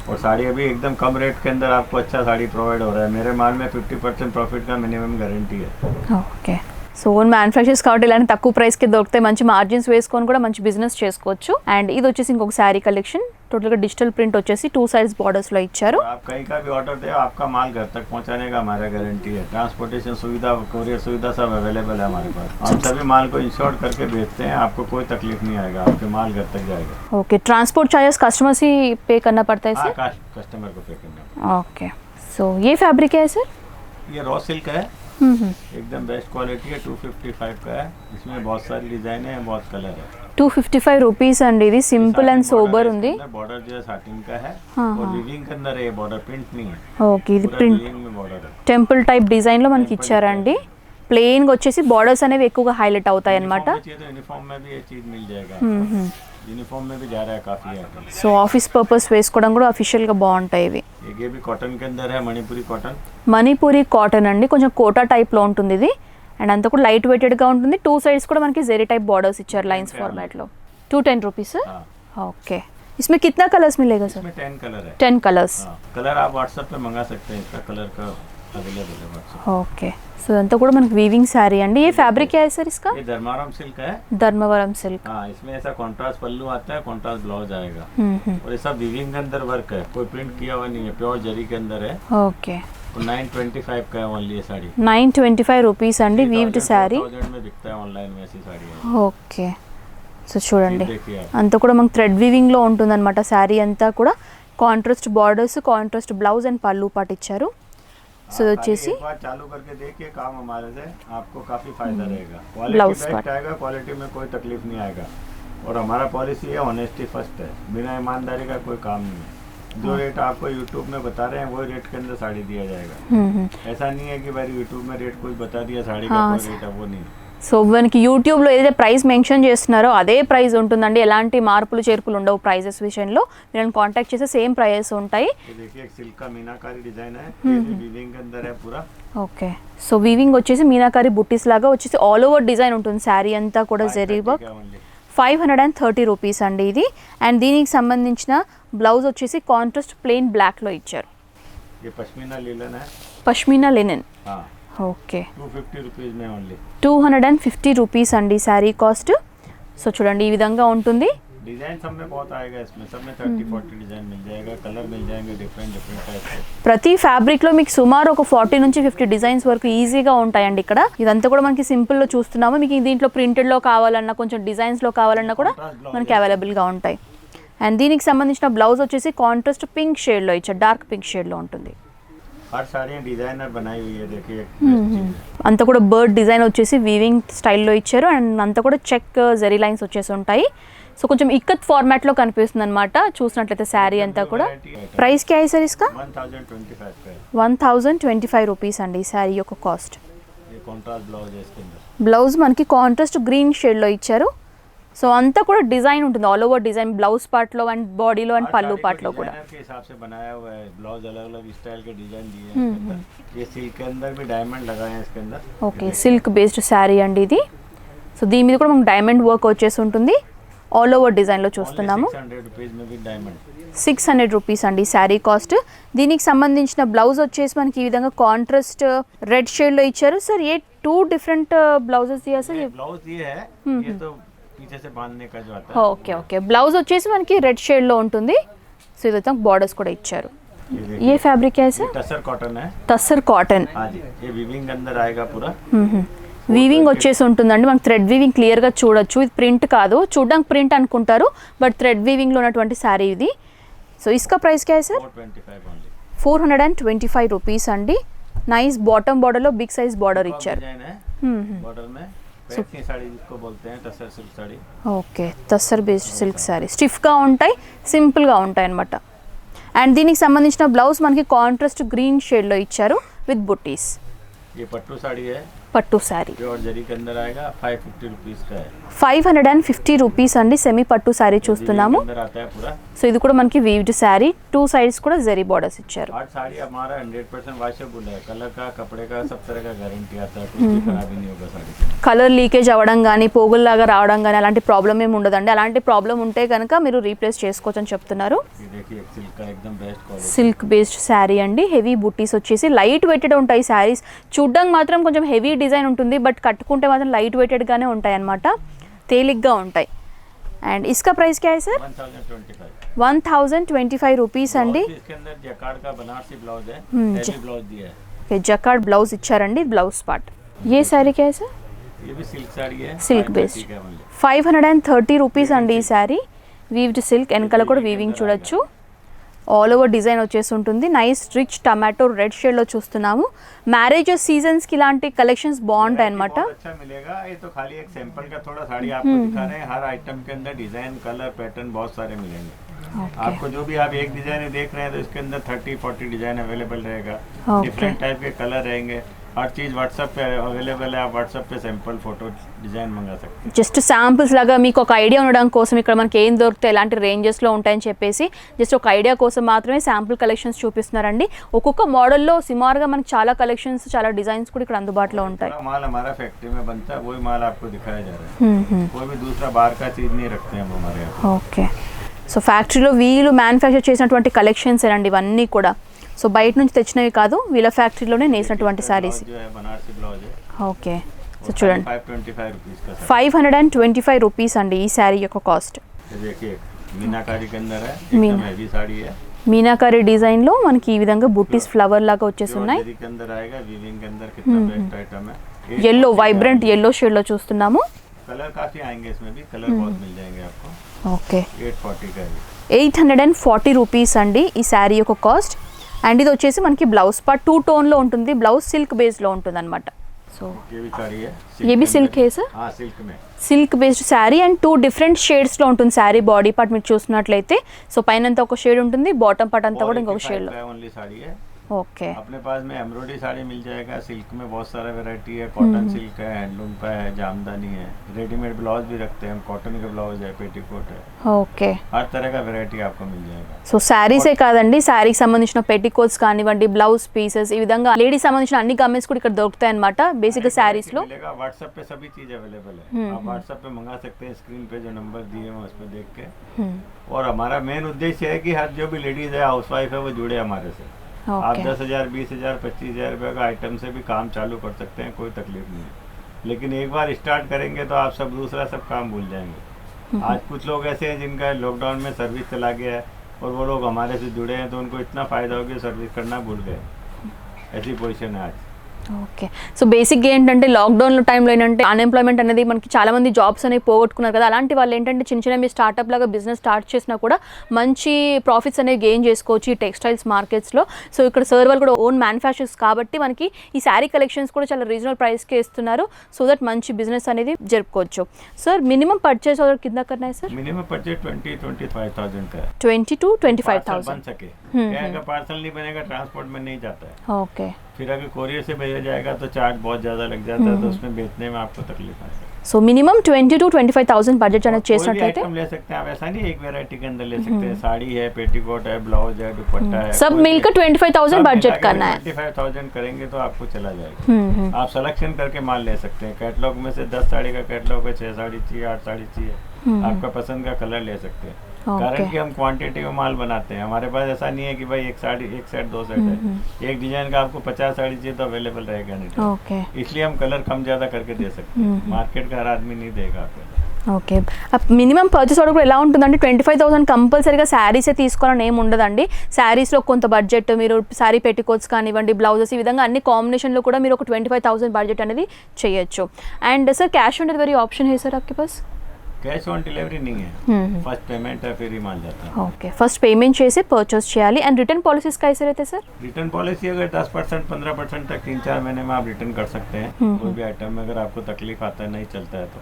और साड़ी अभी एकदम कम रेट के अंदर आपको अच्छा साड़ी प्रोवाइड हो रहा है. मेरे माल में 50% प्रॉफिट का मिनिमम गारंटी है. ఓకే, సో ఓన్ మ్యానుఫ్యాక్చర్స్ కాబట్టి ఇలాంటి తక్కువ ప్రైస్కి దొరుకుతాయి. మంచి మార్జిన్స్ వేసుకొని కూడా మంచి బిజినెస్ చేసుకోవచ్చు. అండ్ ఇది వచ్చేసి ఇంకొక శారీ కలెక్షన్. టోటల్గా డిజిటల్ ప్రింట్ వచ్చేసి 2 సైడ్స్ బార్డర్స్లో ఇచ్చారు. आप कहीं का भी ऑर्डर दे, आपका माल घर तक पहुंचाने का हमारा गारंटी है. ट्रांसपोर्टेशन सुविधा, कोरियर सुविधा सब अवेलेबल है हमारे पास. हम सभी माल को इंश्योर करके बेचते हैं. आपको कोई तकलीफ नहीं आएगा, आपके माल घर तक जाएगा. ఓకే, ట్రాన్స్పోర్ట్ చార్जेस कस्टमर से पे करना पड़ता है हाँ, सर? कस्टमर को पे करना. ఓకే, సో ये फैब्रिक है सर? ये रॉ सिल्क है, एकदम बेस्ट क्वालिटी है. 255 का है. इसमें बहुत सारी डिजाइन है, बहुत कलर है. 255 రూపీస్ అండి. ఇది సింపుల్ అండ్ సోబర్ ఉంది. बॉर्डर जो है साटिन का है हाँ, और हाँ. वीविंग के अंदर है. बॉर्डर प्रिंट नहीं है, ఓకే, ఇది पूरा ప్రింట్ वीविंग में बॉर्डर है. టెంపుల్ టైప్ డిజైన్లో మనకి ఇచ్చారండి. ప్లెయిన్గా వచ్చేసి బార్డర్స్ అనేవి ఎక్కువగా హైలైట్ అవుతాయి అనమాట. यूनिफॉर्म में भी ये चीज मिल जाएगा. यूनिफॉर्म में भी जा रहा है काफी आइटम. సో ఆఫీస్ పర్పస్ వేసుకోవడం కూడా అఫీషియల్గా బాగుంటాయి ఇవి. ये भी कॉटन के अंदर है, मणिपुरी कॉटन. మణిపూరి కాటన్ అండి, కొంచెం కోటా టైప్లో ఉంటుంది ఇది. అండ్ అంతా కూడా లైట్ వెయిటెడ్గా ఉంటుంది. 2 సైడ్స్ కూడా మనకి జెరీ టైప్ బార్డర్స్ ఇచ్చారు లైన్స్ ఫార్మాట్లో. 210 रुपीज़. हाँ, ओके, इसमें कितना कलर्स मिलेगा सर? इसमें 10 कलर है. 10 कलर्स. हाँ, कलर आप व्हाट्सएप पे मंगा सकते हैं. इसका कलर का अवेलेबल है व्हाट्सएप. ఓకే, సో ఇదంతా కూడా మనకి వీవింగ్ శారీ అండి. ये फैब्रिक क्या है सर इसका? ये धर्माराम सिल्क है. ధర్మవరం సిల్క్. हाँ, इसमें ऐसा कॉन्ट्रास्ट पल्लू आता है, कॉन्ट्रास्ट ब्लाउज आएगा. और ये सब वीविंग के अंदर वर्क है, कोई प्रिंट किया हुआ नहीं है, प्योर जरी के अंदर है. ఓకే, और 925 का है ओनली ये साड़ी. 925 రూపీస్ అండి వీవ్డ్ శారీ. 1000 में बिकता है ऑनलाइन में ऐसी साड़ी है. ఓకే, సో చూడండి देखिए आप. అంతా కూడా మనకి థ్రెడ్ వీవింగ్లో ఉంటుందన్నమాట. శారీ అంతా కూడా contrast borders, contrast blouse and పళ్ళు పాటు ఇచ్చారు. సో ఇది వచ్చేసి एक बार चालू करके देखिए काम हमारे से, आपको काफी फायदा रहेगा. Blouse quality part. बेस्ट आएगा, क्वालिटी में कोई तकलीफ नहीं आएगा. और हमारा पॉलिसी है ऑनेस्टी फर्स्ट है, बिना ईमानदारी का कोई काम नहीं है. जो रेट आपको यूट्यूब में बता रहे हैं वही रेट के अंदर साड़ी दिया जाएगा. ऐसा नहीं है कि भाई यूट्यूब में रेट कोई बता दिया साड़ी का हाँ, कोई रेट है, वो नहीं. సో మనకి యూట్యూబ్లో ఏదైతే ప్రైస్ మెన్షన్ చేస్తున్నారో అదే ప్రైస్ ఉంటుందండి. ఎలాంటి మార్పులు చేర్పులు ఉండవు ప్రైజెస్ విషయంలో. మీరు కాంటాక్ట్ చేస్తే సేమ్ ప్రైజెస్ ఉంటాయి. ये देखिए एक सिल्क का मीनाकारी डिजाइन है, ये भी वीविंग के अंदर है पूरा. ఓకే, సో వీవింగ్ వచ్చేసి మీనాకారి బుట్టీస్ లాగా వచ్చేసి ఆల్ ఓవర్ డిజైన్ ఉంటుంది. శారీ అంతా కూడా జెరీ వర్క్. 530 రూపీస్ అండి ఇది. అండ్ దీనికి సంబంధించిన బ్లౌజ్ వచ్చేసి కాంట్రాస్ట్ ప్లెయిన్ బ్లాక్లో ఇచ్చారు. ये पश्मीना लीलन है. పష్మీనా లినెన్. हाँ, ఓకే, 250 रुपीज़ में ओनली. 250 రూపీస్ అండి శారీ కాస్ట్. సో చూడండి ఈ విధంగా ఉంటుంది. डिजाइन सब में बहुत आएगा, इसमें सब में 30-40 डिजाइन मिल जाएगा, कलर मिल जाएंगे डिफरेंट टाइप के। ప్రతి ఫ్యాబ్రిక్లో మీకు సుమారు ఒక 40 నుంచి 50 డిజైన్స్ వరకు ఈజీగా ఉంటాయండి ఇక్కడ. ఇదంతా కూడా మనకి సింపుల్లో చూస్తున్నాము. మీకు దీంట్లో ప్రింటెడ్లో కావాలన్నా కొంచెం డిజైన్స్లో కావాలన్నా కూడా మనకి అవైలబుల్గా ఉంటాయి. అండ్ దీనికి సంబంధించిన బ్లౌజ్ వచ్చేసి కాంట్రాస్ట్ పింక్ షేడ్లో ఇచ్చారు, డార్క్ పింక్ షేడ్లో ఉంటుంది. हर साड़ी डिजाइनर बनाई हुई है, देखिए అంతా కూడా బర్డ్ డిజైన్ వచ్చేసి వీవింగ్ స్టైల్లో ఇచ్చారు. అండ్ అంతా కూడా చెక్ జెరీ లైన్స్ వచ్చేసి ఉంటాయి. సో కొంచెం ఇక్కత్ ఫార్మాట్లో కనిపిస్తుంది అనమాట చూసినట్లయితే శారీ అంతా కూడా. ప్రైస్ క్యా హై సార్ ఇస్కా? 1025 రూపీస్ అండి ఈ శారీ యొక్క కాస్ట్. బ్లౌజ్ మనకి కాంట్రాస్ట్ గ్రీన్ షేడ్లో ఇచ్చారు. సో అంతా కూడా డిజైన్ ఉంటుంది, ఆల్ ఓవర్ డిజైన్ బ్లౌజ్ పార్ట్లో అండ్ బాడీలో అండ్ పళ్ళు పార్ట్లో కూడా. ఓకే, సిల్క్ బేస్డ్ శారీ అండి ఇది. సో దీని మీద కూడా మనకు డైమండ్ వర్క్ వచ్చేసి ఉంటుంది, ఆల్ ఓవర్ డిజైన్లో చూస్తున్నాము. 600 రూపీస్ అండి శారీ కాస్ట్. దీనికి సంబంధించిన బ్లౌజ్ వచ్చేసి మనకి ఈ విధంగా కాంట్రాస్ట్ రెడ్ షేడ్లో ఇచ్చారు. సార్ ఏ 2 డిఫరెంట్ బ్లౌజెస్ దియా సార్? ఓకే ఓకే, బ్లౌజ్ వచ్చేసి మనకి రెడ్ షేడ్లో ఉంటుంది. సో ఇదైతే బార్డర్స్ కూడా ఇచ్చారు. ఏ ఫ్యాబ్రిక్ है सर? टसर कॉटन है. టస్సర్ కాటన్. हाँ जी, ये वीविंग अंदर आएगा पूरा. వీవింగ్ వచ్చేసి ఉంటుందండి, మనకి థ్రెడ్ వీవింగ్ క్లియర్గా చూడొచ్చు. ఇది ప్రింట్ కాదు, చూడడానికి ప్రింట్ అనుకుంటారు బట్ థ్రెడ్ వీవింగ్లో ఉన్నటువంటి శారీ ఇది. సో ఇస్కా ప్రైస్ క్యా है सर? 425 రూపీస్ అండి. నైస్ బాటమ్ బార్డర్లో బిగ్ సైజ్ బార్డర్ ఇచ్చారు. Okay, tussar based silk sari, స్టిఫ్గా ఉంటాయి, సింపుల్గా ఉంటాయి అన్నమాట. అండ్ దీనికి సంబంధించిన బ్లౌజ్ మనకి కాంట్రాస్ట్ గ్రీన్ షేడ్లో ఇచ్చారు విత్ బుట్టీస్. ये पट्टू साड़ी है, పట్టు శారీ प्योर जरी के अंदर आएगा, 550 रुपीस का है. 550 రూపీస్ అండి సెమీ పట్టు శారీ చూస్తున్నాము. अंदर आता है पूरा. సో ఇది కూడా మనకి వీవ్డ్ శారీ, 2 సైడ్స్ కూడా జరీ బార్డర్స్ ఇచ్చారు. और साड़ी हमारा 100% वॉशेबल है, कलर का कपड़े का सब तरह का गारंटी आता है, कुछ भी खराब नहीं होगा साड़ी से. కలర్ లీకేజ్ అవ్వడం కానీ పోగుల్లాగా రావడం కానీ అలాంటి ప్రాబ్లం ఏమి ఉండదండి. అలాంటి ప్రాబ్లం ఉంటే కనుక మీరు రీప్లేస్ చేసుకోవచ్చు అని చెప్తున్నారు. ये देखिए सिल्क का एकदम best quality. Silk based sari అండి, హెవీ బుట్టీస్ వచ్చేసి లైట్ వెయిటెడ్ ఉంటాయి శారీస్. చూడ్డానికి మాత్రం కొంచెం హెవీ డిజైన్ ఉంటుంది బట్ కట్టుకుంటే మాత్రం లైట్ వెయిటెడ్గానే ఉంటాయి అన్నమాట, తేలిగ్గా ఉంటాయి. అండ్ ఇస్కా ప్రైస్ క్యా హై సార్? 1025 రూపీస్ అండి. इसके अंदर जैकार्ड का बनारसी ब्लाउज है, हैवी ब्लाउज दिया है. ఓకే, జకార్డ్ బ్లౌజ్ ఇచ్చారండి, బ్లౌజ్ పార్ట్. ఏ శారీ క్యా హై సార్? ये भी सिल्क साड़ी है, సిల్క్ బేస్డ్. 530 का है. 530 రూపీస్ అండి ఈ శారీ. వీవ్డ్ సిల్క్, వెనకాల కూడా వీవింగ్ చూడొచ్చు. ఆల్ ఓవర్ డిజైన్ వచ్చేసి ఉంటుంది. నైస్ రిచ్ టమాటో రెడ్ షేడ్లో చూస్తున్నాము. మ్యారేజెస్ సీజన్స్కి ఇలాంటి కలెక్షన్స్ బాగుంటాయి అనమాట. अच्छा मिलेगा. ये तो खाली एक सैंपल का थोड़ा साड़ी आपको दिखा रहे हैं, हर आइटम के अंदर डिजाइन कलर पैटर्न बहुत सारे मिलेंगे. आपको जो भी आप एक डिजाइन देख रहे हैं तो इसके अंदर 30-40 डिजाइन अवेलेबल रहेगा. डिफरेंट टाइप के कलर रहेंगे, हर चीज़ व्हाट्सएप पे अवेलेबल है. आप व्हाट्सएप पे सैंपल फोटो डिजाइन मंगा सकते हैं. జస్ట్ శాంపుల్స్ లాగా మీకు ఒక ఐడియా ఉండడం కోసం ఇక్కడ మనకి ఏం దొరికితే ఎలాంటి రేంజెస్లో ఉంటాయని చెప్పేసి జస్ట్ ఒక ఐడియా కోసం మాత్రమే శాంపుల్ కలెక్షన్స్ చూపిస్తున్నారండి. ఒక్కొక్క మోడల్లో సుమారుగా మనకి చాలా కలెక్షన్స్, చాలా డిజైన్స్ కూడా ఇక్కడ అందుబాటులో ఉంటాయి. माल हमारा फैक्ट्री में बनता है, वही माल आपको दिखाया जा रहा है. कोई भी दूसरा बाहर का चीज़ नहीं रखते हैं हम हमारे यहाँ. ఓకే, సో ఫ్యాక్టరీలో వీళ్ళు మ్యానుఫ్యాక్చర్ చేసినటువంటి కలెక్షన్స్ అండి ఇవన్నీ కూడా. సో బయట నుంచి తెచ్చినవి కాదు, వీళ్ళ ఫ్యాక్టరీలోనే నేసినటువంటి శారీస్. जो है बनारसी ब्लाउज है. ఓకే, సో చూడండి 525 रुपीस का. 525 రూపీస్ అండి ఈ శారీ యొక్క కాస్ట్. ये देखिए मीनाकारी के अंदर है, एकदम हैवी साड़ी है. మీనాకారి డిజైన్లో మనకి ఈ విధంగా బుట్టీస్ ఫ్లవర్ లాగా వచ్చేసి ఉన్నాయి. जरी के अंदर आएगा, वीविंग के अंदर कितना बेस्ट आइटम है. ఎల్లో, వైబ్రెంట్ ఎల్లో షేడ్లో చూస్తున్నాము. कलर काफी आएंगे इसमें भी, कलर बहुत मिल जाएंगे आपको. ఓకే, 840 का है. 840 రూపీస్ అండి ఈ శారీ యొక్క కాస్ట్. అండ్ ఇది వచ్చేసి మనకి బ్లౌజ్ పార్ట్ 2 టోన్లో ఉంటుంది, బ్లౌజ్ సిల్క్ బేస్లో ఉంటుంది అనమాట. సో ये भी साड़ी है. ये भी सिल्क है सर? हाँ, सिल्क में. Silk based sari and 2 different షేడ్స్లో ఉంటుంది శారీ బాడీ పార్ట్ మీరు చూసినట్లయితే. సో పైన అంతా ఒక షేడ్ ఉంటుంది, బాటమ్ పార్ట్ అంతా కూడా ఇంకొక షేడ్లో. ओनली साड़ी है. ఓకే, अपने पास में एम्ब्रॉयडरी साड़ी मिल जाएगा. सिल्क में बहुत सारा वैरायटी है, कॉटन सिल्क है, हैंडलूम का है, जामदानी है, रेडीमेड ब्लाउज भी रखते हैं हम, कॉटन के ब्लाउज है, पेटीकोट है, ఓకే. हर तरह का वैरायटी आपको मिल जाएगा. సో శారీసే కాదండి, శారీకి సంబంధించిన పెట్టికోట్స్ కానివ్వండి, బ్లౌజ్ పీసెస్, ఈ విధంగా లేడీస్ సంబంధించిన అన్ని గార్మెంట్స్ కూడా ఇక్కడ దొరుకుతాయి అనమాట. బేసిక్గా శారీస్లో व्हाट्सएप पे सभी चीज अवेलेबल है. आप व्हाट्सएप पे मंगा सकते हैं, स्क्रीन पे जो नंबर दिए हैं उस पर देख के. और हमारा मेन उद्देश्य है कि हर जो भी लेडीज है, हाउस वाइफ है, वो जुड़े हमारे से. आप 10,000, 20,000, 25,000 रुपये का आइटम से भी काम चालू कर सकते हैं, कोई तकलीफ नहीं है. लेकिन एक बार स्टार्ट करेंगे तो आप सब दूसरा सब काम भूल जाएंगे. आज कुछ लोग ऐसे हैं जिनका लॉकडाउन में सर्विस चला गया है और वो लोग हमारे से जुड़े हैं तो उनको इतना फ़ायदा हो गया सर्विस करना भूल गए, ऐसी पोजीशन है आज। ఓకే. సో బేసిక్గా ఏంటంటే లాక్డౌన్ టైంలో ఏంటంటే అన్ఎంప్లాయ్మెంట్ అనేది మనకి చాలామంది జాబ్స్ అనేవి పోగొట్టుకున్నారు కదా, అలాంటి వాళ్ళు ఏంటంటే చిన్న చిన్న మీ స్టార్ట్అప్ లాగా బిజినెస్ స్టార్ట్ చేసినా కూడా మంచి ప్రాఫిట్స్ అనేవి గెయిన్ చేసుకోవచ్చు ఈ టెక్స్టైల్స్ మార్కెట్స్లో. సో ఇక్కడ సార్ వాళ్ళు కూడా ఓన్ మ్యానుఫ్యాక్చర్స్ కాబట్టి మనకి ఈ శారీ కలెక్షన్స్ కూడా చాలా రీజనబుల్ ప్రైస్కి ఇస్తున్నారు. సో దట్ మంచి బిజినెస్ అనేది జరుపుకోవచ్చు. సార్ మినిమం పర్చేస్ ఆర్డర్ కిतना करना है सर? मिनिमम परचेज 20-25,000 का है. 20 to 25,000 बन सके क्या है, अगर पार्सल नहीं बनेगा ट्रांसपोर्ट में नहीं जाता है. ఓకే. फिर अगर कोरियर से भेजा जाएगा तो चार्ज बहुत ज़्यादा लग जाता है, तो उसमें बेचने में आपको तकलीफ आएगी. సో మినిమం 20 to 25,000 బడ్జెట్ అనేది చేసినట్లయితే आइटम ले सकते हैं आप, ऐसा नहीं एक वैरायटी के अंदर ले सकते हैं. साड़ी है, पेटीकोट है, ब्लाउज है, दुपट्टा है, सब मिलकर 25,000 बजट करना है. 25,000 करेंगे तो आपको चला जाएगा. आप सिलेक्शन करके माल ले सकते हैं. कैटलॉग में से 10 साड़ी का कैटलॉग है, 6 साड़ी चाहिए, 8 साड़ी चाहिए, आपका पसंद का कलर ले सकते हैं. कारण कि हम क्वांटिटी में माल बनाते हैं. हमारे पास ऐसा नहीं है कि भाई एक साड़ी एक सेट 2 सेट है. एक डिजाइन का आपको 50 साड़ी चाहिए तो अवेलेबल रहेगा नहीं. ఓకే. इसलिए हम कलर कम ज़्यादा करके दे सकते हैं. मार्केट का हर आदमी नहीं देगा आपको. ఓకే. మినిమం పర్చేస్ ఆర్డర్ కూడా ఎలా ఉంటుందంటే 25,000 కంపల్సరీగా శారీసే తీసుకోవాలని ఏమి ఉండదండి. శారీస్లో కొంత బడ్జెట్ మీరు శారీ పెట్టికోట్స్ కానివ్వండి, బ్లౌజెస్, ఈ విధంగా అన్ని కాంబినేషన్లో కూడా మీరు ఒక 25,000 బడ్జెట్ అనేది చేయొచ్చు. And sir cash on delivery option है सर आपके पास? कैश ऑन डिलीवरी नहीं है. फर्स्ट पेमेंट है फिर ही माल जाता है. ఓకే. ఫస్ట్ పేమెంట్ చేసి పర్చేస్ చేయాలి. అండ్ రిటర్న్ పాలసీస్ कैसे रहते सर? रिटर्न पॉलिसी अगर 10% 15% तक 3-4 महीने में आप रिटर्न कर सकते हैं. कोई भी आइटम में अगर आपको तकलीफ आता है, नहीं चलता है तो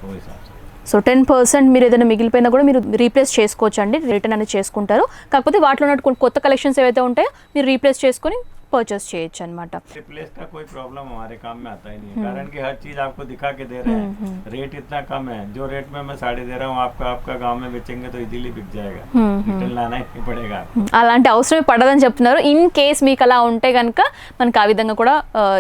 वो हिसाब से. సో 10% మీరు ఏదైనా మిగిలిపోయినా కూడా మీరు రీప్లేస్ చేసుకోవచ్చు అండి, రిటర్న్ అనేది చేసుకుంటారు. కాకపోతే వాటిలో ఉన్న కొత్త కలెక్షన్స్ ఏవైతే ఉంటాయో మీరు రీప్లేస్ చేసుకొని परचेस చేయొచ్చు అన్నమాట. रिप्लेस का कोई प्रॉब्लम हमारे काम में आता ही नहीं है. कारण कि हर चीज आपको दिखा के दे रहे हैं. रेट इतना कम है, जो रेट में मैं साड़ी दे रहा हूँ आपका गांव में बेचेंगे तो इजीली बिक जाएगा. रिटर्न लाना ही नहीं पड़ेगा. అలాంటి అవసరమే పడదని చెప్తున్నారు. ఇన్ కేస్ మీకు అలా ఉంటే కనుక మనకు ఆ విధంగా కూడా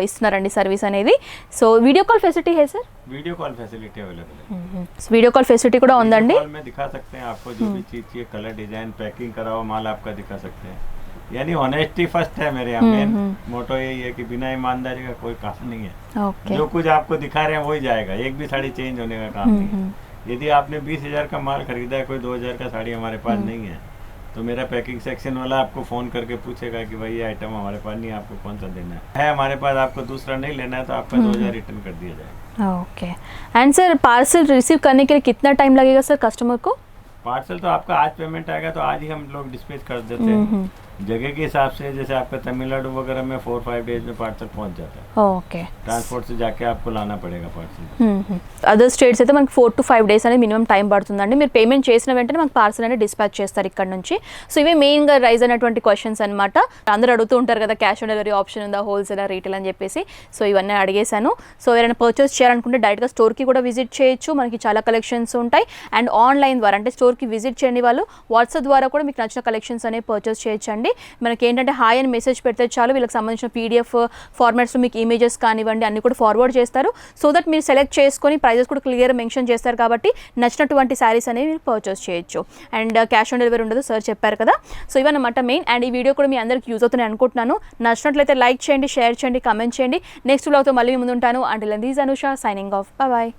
ఇస్తున్నారండి సర్వీస్ అనేది. సో వీడియో కాల్ ఫెసిలిటీ है sir? Video call facility available है. వీడియో కాల్ ఫెసిలిటీ కూడా ఉందండి. कॉल में दिखा सकते हैं आपको जो भी चीज चाहिए, कलर डिजाइन पैकिंग कराओ माल आपका दिखा सकते हैं. यानी ऑनेस्टी फर्स्ट है मेरे यहाँ. मेन मोटो यही है कि बिना ईमानदारी का कोई काम नहीं है. ఓకే. जो कुछ आपको दिखा रहे हैं वही जाएगा. एक भी साड़ी चेंज होने का काम नहीं है. यदि आपने 20,000 का माल खरीदा है, कोई 2,000 का साड़ी हमारे पास नहीं है, तो मेरा पैकिंग सेक्शन वाला आपको फ़ोन करके पूछेगा कि भाई ये आइटम हमारे पास नहीं है, आपको कौन सा देना है हमारे पास, आपको दूसरा नहीं लेना है तो आपका 2,000 रिटर्न कर दिया जाएगा. Okay. And sir parcel receive करने के लिए कितना टाइम लगेगा सर कस्टमर को? पार्सल तो आपका आज पेमेंट आएगा तो आज ही हम लोग डिस्पैच कर देते हैं. जगह के हिसाब से जैसे आपका तमिलनाडु वगैरह में 4-5 डेज में पार्सल पहुंच जाता है. ఓకే. ट्रांसपोर्ट से जाके आपको लाना पड़ेगा पार्सल. అదర్ స్టేట్స్ అయితే మనకి 4 to 5 డేస్ అనేది మినిమం టైం పడుతుందండి. మీరు పేమెంట్ చేసిన వెంటనే మనకు పార్సల్ అనేది డిస్పాచ్ చేస్తారు ఇక్కడ నుంచి. సో ఇవే మెయిన్గా రైజ్ అయినటువంటి క్వశ్చన్స్ అనమాట. అందరూ అడుగుతూ ఉంటారు కదా క్యాష్ ఆన్ డెలివరీ ఆప్షన్ ఉందా, హోల్సేల్ రీటైల్ అని చెప్పేసి. సో ఇవన్నీ అడిగేశాను. సో ఎవరైనా పర్చేస్ చేయాలనుకుంటే డైరెక్ట్గా స్టోర్కి కూడా విజిట్ చేయొచ్చు. మనకి చాలా కలెక్షన్స్ ఉంటాయి. అండ్ ఆన్లైన్ ద్వారా అంటే స్టోర్కి విజిట్ చేయని వాళ్ళు వాట్సాప్ ద్వారా కూడా మీకు నచ్చిన కలెక్షన్స్ అనేవి పర్చేస్ చేయొచ్చండి. మనకి ఏంటంటే హాయ్ అని మెసేజ్ పెడితే చాలు, వీళ్ళకి సంబంధించిన పీడిఎఫ్ ఫార్మాట్స్లో మీకు ఇమేజెస్ కానివ్వండి అన్ని కూడా ఫార్వర్డ్ చేస్తారు. సో దట్ మీరు సెలెక్ట్ చేసుకొని ప్రైజెస్ కూడా క్లియర్ మెన్షన్ చేస్తారు కాబట్టి నచ్చినటువంటి శారీస్ అనేవి మీరు పర్చేస్ చేయొచ్చు. అండ్ క్యాష్ ఆన్ డెలివరీ ఉండదు సార్ చెప్పారు కదా. సో ఇవన్నమాట మెయిన్. అండ్ ఈ వీడియో కూడా మీ అందరికి యూజ్ అవుతుందని అనుకుంటున్నాను. నచ్చినట్లయితే లైక్ చేయండి, షేర్ చేయండి, కమెంట్ చేయండి. నెక్స్ట్ వ్లాగ్తో మళ్ళీ మీ ముందు ఉంటాను. Until then this Anusha signing off. Bye.